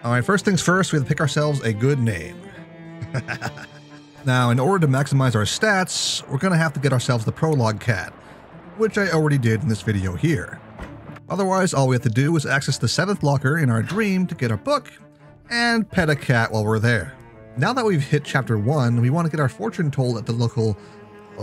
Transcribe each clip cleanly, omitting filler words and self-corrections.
Alright, first things first, we have to pick ourselves a good name. Now, in order to maximize our stats, we're going to have to get ourselves the prologue cat, which I already did in this video here. Otherwise, all we have to do is access the 7th locker in our dream to get our book, and pet a cat while we're there. Now that we've hit chapter 1, we want to get our fortune told at the local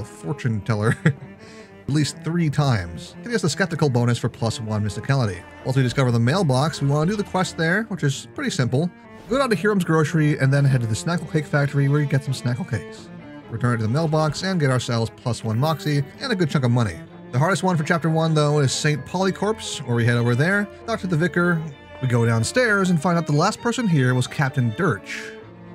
fortune teller at least 3 times, giving us the skeptical bonus for +1 mysticality. Once we discover the mailbox, we want to do the quest there, which is pretty simple. Go down to Hiram's Grocery and then head to the Snackle Cake Factory where you get some Snackle Cakes. Return it to the mailbox and get ourselves +1 Moxie and a good chunk of money. The hardest one for chapter 1 though is St. Polycorp's, where we head over there, talk to the vicar, we go downstairs and find out the last person here was Captain Dirch.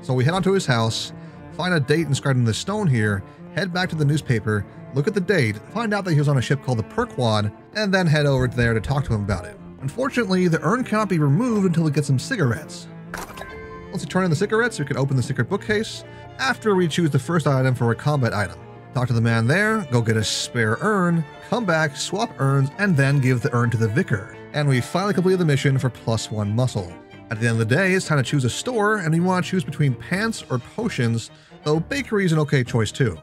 So we head onto his house, find a date inscribed in the stone here, head back to the newspaper, look at the date, find out that he was on a ship called the Perquad, and then head over there to talk to him about it. Unfortunately, the urn cannot be removed until we get some cigarettes. Once we turn in the cigarettes, we can open the secret bookcase after we choose the first item for a combat item. Talk to the man there, go get a spare urn, come back, swap urns, and then give the urn to the vicar. And we finally completed the mission for +1 muscle. At the end of the day, it's time to choose a store, and we want to choose between pants or potions, though bakery is an okay choice too.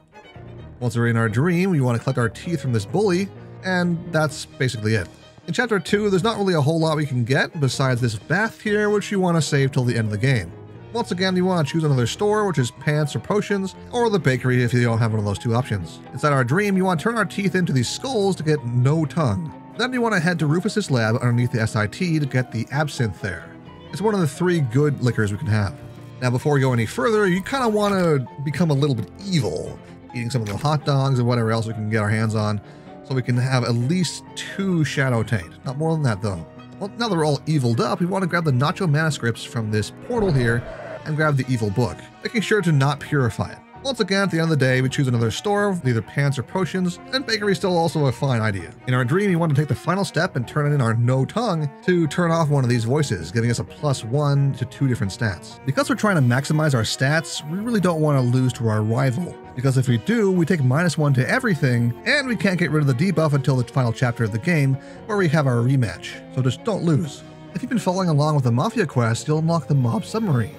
Once we're in our dream, we want to collect our teeth from this bully, and that's basically it. In chapter 2, there's not really a whole lot we can get besides this bath here, which you want to save till the end of the game. Once again, you want to choose another store, which is pants or potions, or the bakery if you don't have one of those 2 options. Inside our dream, you want to turn our teeth into these skulls to get no tongue. Then you want to head to Rufus's lab underneath the SIT to get the absinthe there. It's one of the 3 good liquors we can have. Now before we go any further, you kind of want to become a little bit evil, eating some of the hot dogs and whatever else we can get our hands on, so we can have at least 2 Shadow Taint. Not more than that though. Well, now that we're all eviled up, we want to grab the Nacho manuscripts from this portal here and grab the evil book, making sure to not purify it. Once again, at the end of the day, we choose another store with either pants or potions, and bakery is still also a fine idea. In our dream, you want to take the final step and turn in our no tongue to turn off one of these voices, giving us a +1 to 2 different stats. Because we're trying to maximize our stats, we really don't want to lose to our rival, because if we do, we take -1 to everything, and we can't get rid of the debuff until the final chapter of the game, where we have our rematch, so just don't lose. If you've been following along with the Mafia quest, you'll unlock the Mob Submarine,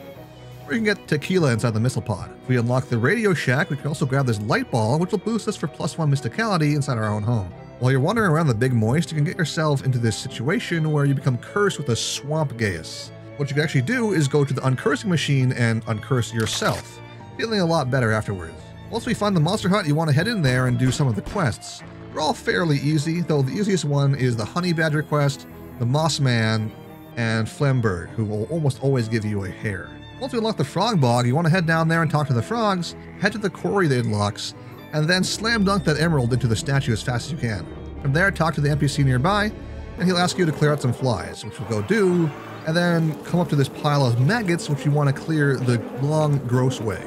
or you can get tequila inside the missile pod. If we unlock the Radio Shack, we can also grab this light ball, which will boost us for +1 mysticality inside our own home. While you're wandering around the Big Moist, you can get yourself into this situation where you become cursed with a swamp geas. What you can actually do is go to the uncursing machine and uncurse yourself, feeling a lot better afterwards. Once we find the monster hut, you want to head in there and do some of the quests. They're all fairly easy, though the easiest one is the Honey Badger quest, the Moss Man, and Flemberg, who will almost always give you a hair. Once we unlock the Frog Bog, you want to head down there and talk to the frogs, head to the quarry that unlocks, and then slam dunk that emerald into the statue as fast as you can. From there, talk to the NPC nearby, and he'll ask you to clear out some flies, which we'll go do, and then come up to this pile of maggots, which you want to clear the long, gross way.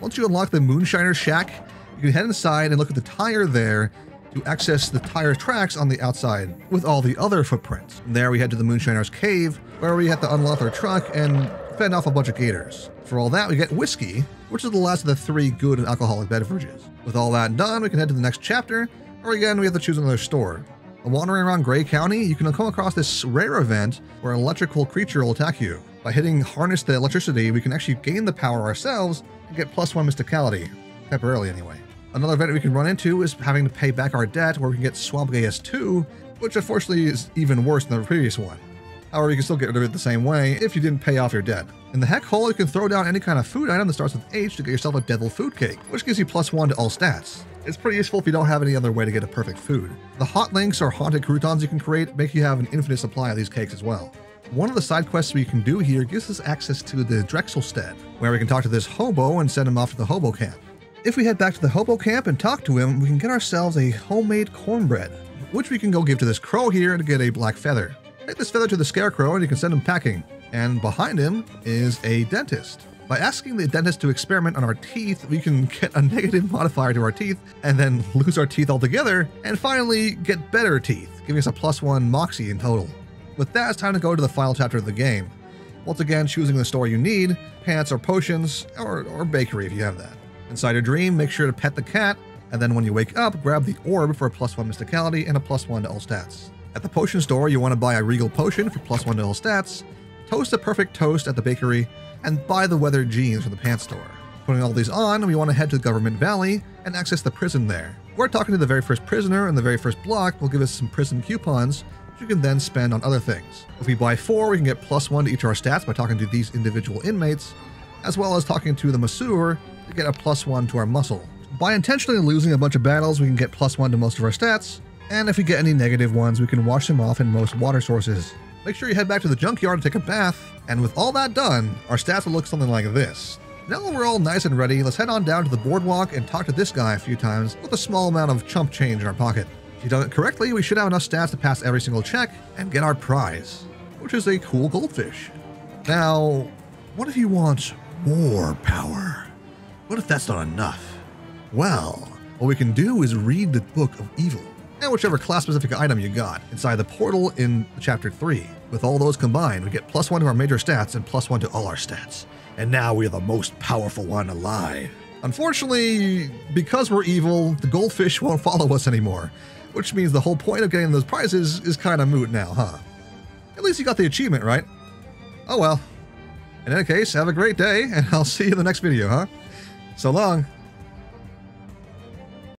Once you unlock the Moonshiner's Shack, you can head inside and look at the tire there to access the tire tracks on the outside with all the other footprints. From there, we head to the Moonshiner's Cave, where we have to unlock our truck and fend off a bunch of gators. For all that, we get whiskey, which is the last of the 3 good and alcoholic beverages. With all that done, we can head to the next chapter, or again, we have to choose another store. While wandering around Gray County, you can come across this rare event where an electrical creature will attack you. By hitting harness the electricity, we can actually gain the power ourselves and get +1 mysticality, temporarily anyway. Another event we can run into is having to pay back our debt, where we can get Swamp Geas 2, which unfortunately is even worse than the previous one. However, you can still get rid of it the same way if you didn't pay off your debt. In the heck hole, you can throw down any kind of food item that starts with H to get yourself a devil food cake, which gives you +1 to all stats. It's pretty useful if you don't have any other way to get a perfect food. The hot links or haunted croutons you can create make you have an infinite supply of these cakes as well. One of the side quests we can do here gives us access to the Drexelstead, where we can talk to this hobo and send him off to the hobo camp. If we head back to the hobo camp and talk to him, we can get ourselves a homemade cornbread, which we can go give to this crow here to get a black feather. Take this feather to the scarecrow and you can send him packing. And behind him is a dentist. By asking the dentist to experiment on our teeth, we can get a negative modifier to our teeth and then lose our teeth altogether, and finally get better teeth, giving us a +1 Moxie in total. With that, it's time to go to the final chapter of the game. Once again, choosing the store you need, pants or potions, or bakery if you have that. Inside your dream, make sure to pet the cat, and then when you wake up, grab the orb for a +1 mysticality and a +1 to all stats. At the potion store, you want to buy a regal potion for +1 to all stats, toast a perfect toast at the bakery, and buy the weathered jeans from the pants store. Putting all these on, we want to head to the Government Valley and access the prison there. We're talking to the very first prisoner in the very first block will give us some prison coupons, which you can then spend on other things. If we buy 4, we can get +1 to each of our stats by talking to these individual inmates, as well as talking to the masseur to get a +1 to our muscle. By intentionally losing a bunch of battles, we can get +1 to most of our stats, and if we get any negative ones, we can wash them off in most water sources. Make sure you head back to the junkyard to take a bath, and with all that done, our stats will look something like this. Now that we're all nice and ready, let's head on down to the boardwalk and talk to this guy a few times with a small amount of chump change in our pocket. If you've done it correctly, we should have enough stats to pass every single check and get our prize, which is a cool goldfish. Now, what if you want more power? What if that's not enough? Well, what we can do is read the Book of Evil, and whichever class-specific item you got inside the portal in Chapter 3. With all those combined, we get +1 to our major stats and +1 to all our stats. And now we are the most powerful one alive. Unfortunately, because we're evil, the goldfish won't follow us anymore, which means the whole point of getting those prizes is kind of moot now, huh? At least you got the achievement, right? Oh well. In any case, have a great day, and I'll see you in the next video, huh? So long.